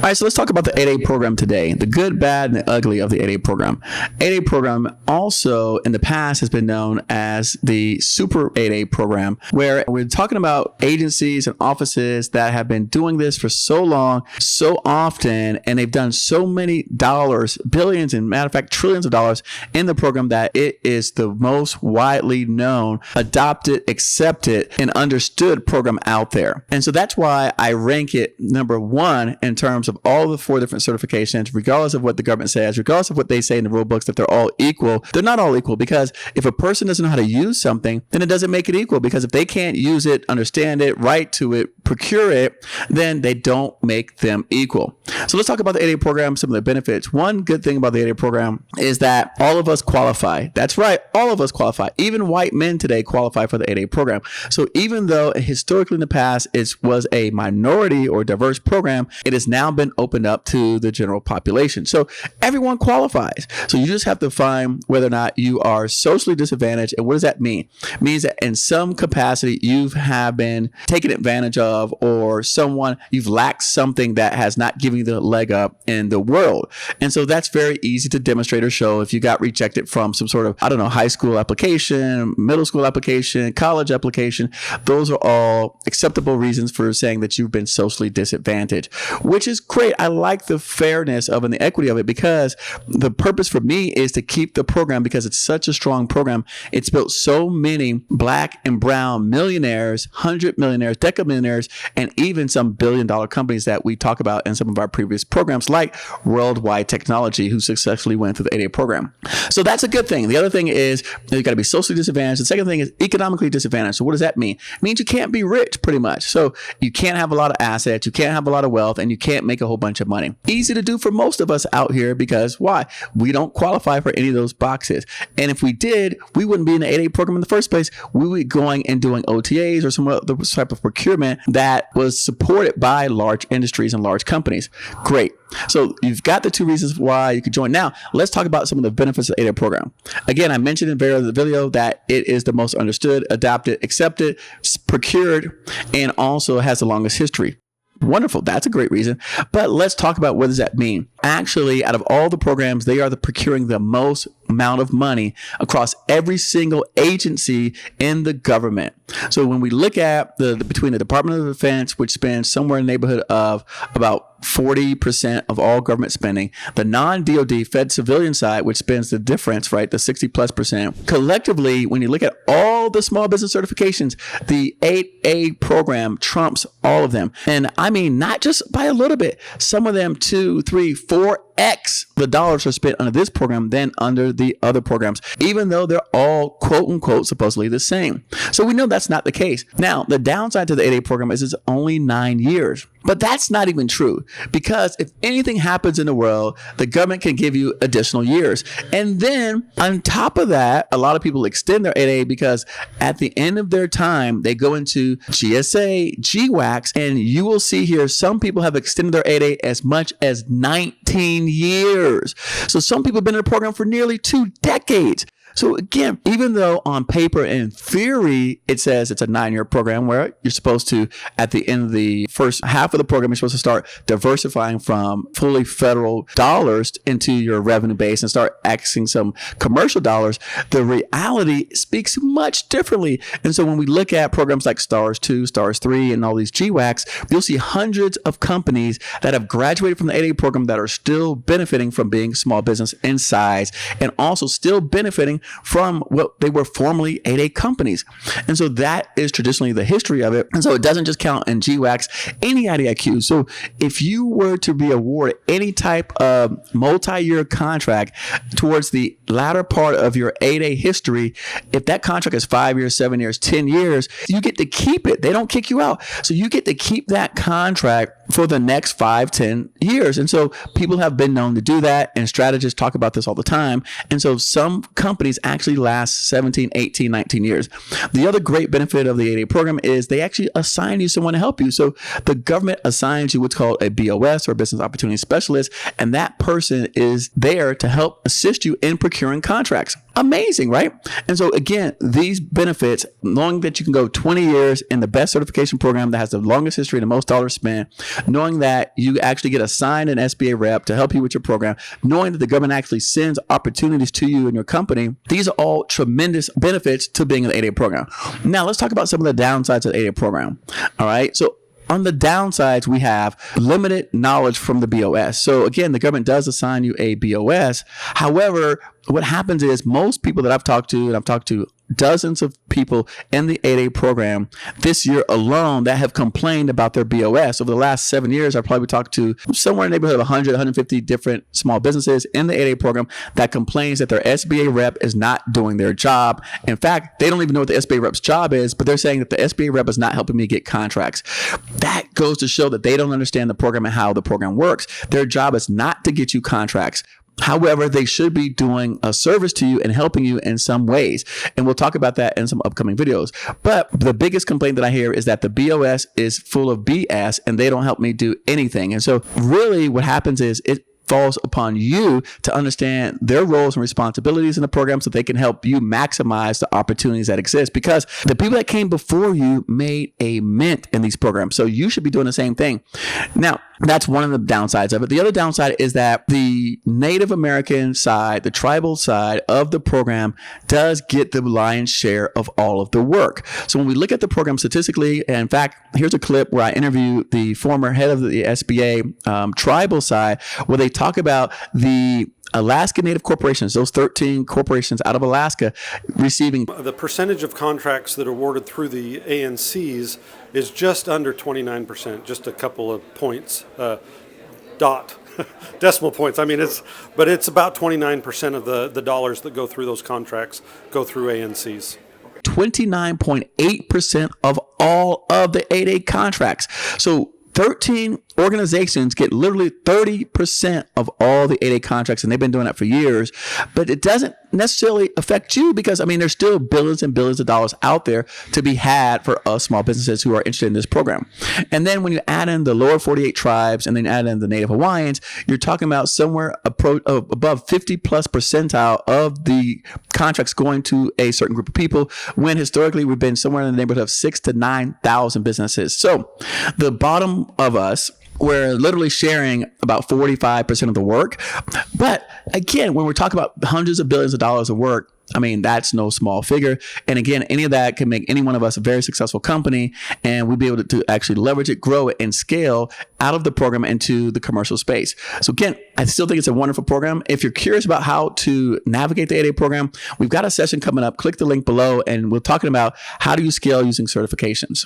right, so let's talk about the 8A program today, the good, bad, and the ugly of the 8A program. 8A program also in the past has been known as the Super 8A program, where we're talking about agencies and offices that have been doing this for so long, so often, and they've done so many dollars, billions, and matter of fact, trillions of dollars in the program that it is the most widely known, adopted, accepted, and understood program out there. And so that's why I rank it number one in terms of all the 4 different certifications, regardless of what the government says, regardless of what they say in the rule books, that they're all equal. They're not all equal, because if a person doesn't know how to use something, then it doesn't make it equal, because if they can't use it, understand it, write to it, procure it, then they don't make them equal. So let's talk about the 8A program, some of the benefits. One good thing about the 8A program is that all of us qualify. That's right, all of us qualify. Even white men today qualify for the 8A program. So even though historically in the past it was a minority or diverse program, it has now been opened up to the general population. So everyone qualifies. So you just have to find whether or not you are socially disadvantaged. And what does that mean? It means that in some capacity you have been taken advantage of, or you've lacked something that has not given you the leg up in the world. And so that's very easy to demonstrate or show if you got rejected from some sort of, high school application, middle school application, college application. Those are all acceptable reasons for saying that you've been socially disadvantaged, which is great. I like the fairness of and the equity of it, because the purpose for me is to keep the program, because it's such a strong program. It's built so many black and brown millionaires, 100 millionaires, decamillionaires, and even some billion-dollar companies that we talk about in some of our previous programs, like Worldwide Technology, who successfully went through the 8A program. So that's a good thing. The other thing is you got to be socially disadvantaged. The second thing is economically disadvantaged. So what does that mean? It means you can't be rich, pretty much. So you can't have a lot of assets, you can't have a lot of wealth, and you can't make a whole bunch of money. Easy to do for most of us out here, because why? We don't qualify for any of those boxes. And if we did, we wouldn't be in the 8A program in the first place. We would be going and doing OTAs or some other type of procurement that was supported by large industries and large companies. Great. So you've got the 2 reasons why you could join. Now, let's talk about some of the benefits of the 8A program. Again, I mentioned in the video that it is the most understood, adopted, accepted, procured, and also has the longest history. Wonderful. That's a great reason. But let's talk about what does that mean. Actually, out of all the programs, they are procuring the most amount of money across every single agency in the government. So when we look at between the Department of Defense, which spends somewhere in the neighborhood of about 40% of all government spending, the non-DOD Fed civilian side, which spends the difference, right, the 60+%. Collectively, when you look at all the small business certifications, the 8A program trumps all of them. And I mean, not just by a little bit, some of them 2, 3, 4x the dollars are spent under this program than under the other programs, even though they're all quote unquote supposedly the same. So we know that's not the case. Now, the downside to the 8A program is it's only 9 years. But that's not even true, because if anything happens in the world, the government can give you additional years. And then on top of that, a lot of people extend their 8A because at the end of their time, they go into GSA, GWACs, and you will see here some people have extended their 8A as much as 19 years. So some people have been in the program for nearly 2 decades. So again, even though on paper and in theory, it says it's a 9-year program where you're supposed to, at the end of the first half of the program, you're supposed to start diversifying from fully federal dollars into your revenue base and start accessing some commercial dollars. The reality speaks much differently. And so when we look at programs like STARS 2, STARS 3, and all these GWACs, you'll see hundreds of companies that have graduated from the 8A program that are still benefiting from being small business in size, and also still benefiting from what they were formerly 8A companies. And so that is traditionally the history of it. And so it doesn't just count in GWACs, any IDIQ. So if you were to be awarded any type of multi-year contract towards the latter part of your 8A history, if that contract is 5 years, 7 years, 10 years, you get to keep it. They don't kick you out. So you get to keep that contract for the next 5, 10 years. And so people have been known to do that, and strategists talk about this all the time. And so some companies actually last 17, 18, 19 years. The other great benefit of the 8A program is they actually assign you someone to help you. So the government assigns you what's called a BOS, or Business Opportunity Specialist, and that person is there to help assist you in procuring contracts. Amazing, right? And so again, these benefits, knowing that you can go 20 years in the best certification program that has the longest history and the most dollars spent, knowing that you actually get assigned an SBA rep to help you with your program, knowing that the government actually sends opportunities to you and your company, these are all tremendous benefits to being in the 8A program. Now, let's talk about some of the downsides of the 8A program. All right. So on the downsides, we have limited knowledge from the BOS. So again, the government does assign you a BOS. However, what happens is most people that I've talked to, and I've talked to dozens of people in the 8A program this year alone that have complained about their BOS. Over the last 7 years, I've probably talked to somewhere in the neighborhood of 100, 150 different small businesses in the 8A program that complains that their SBA rep is not doing their job. In fact, they don't even know what the SBA rep's job is, but they're saying that the SBA rep is not helping me get contracts. That goes to show that they don't understand the program and how the program works. Their job is not to get you contracts. However, they should be doing a service to you and helping you in some ways. And we'll talk about that in some upcoming videos. But the biggest complaint that I hear is that the BOS is full of BS and they don't help me do anything. And so really what happens is it falls upon you to understand their roles and responsibilities in the program so they can help you maximize the opportunities that exist, because the people that came before you made a mint in these programs. So you should be doing the same thing. Now, that's one of the downsides of it. The other downside is that the Native American side, the tribal side of the program does get the lion's share of all of the work. So when we look at the program statistically, and in fact, here's a clip where I interview the former head of the SBA tribal side, where they talk about the Alaska Native corporations, those 13 corporations out of Alaska receiving. The percentage of contracts that are awarded through the ANCs is just under 29%, just a couple of points, decimal points. I mean, it's about 29% of the dollars that go through those contracts go through ANCs. 29.8% of all of the 8A contracts. So 13 organizations get literally 30% of all the 8A contracts, and they've been doing that for years. But it doesn't necessarily affect you because, I mean, there's still billions and billions of dollars out there to be had for us small businesses who are interested in this program. And then when you add in the lower 48 tribes and then add in the Native Hawaiians, you're talking about somewhere above 50 plus percentile of the contracts going to a certain group of people, when historically we've been somewhere in the neighborhood of 6,000 to 9,000 businesses. So the bottom of us, we're literally sharing about 45% of the work. But again, when we're talking about hundreds of billions of dollars of work, I mean, that's no small figure. And again, any of that can make any one of us a very successful company, and we'll be able to actually leverage it, grow it, and scale out of the program into the commercial space. So again, I still think it's a wonderful program. If you're curious about how to navigate the 8A program, we've got a session coming up. Click the link below, and we're talking about how do you scale using certifications.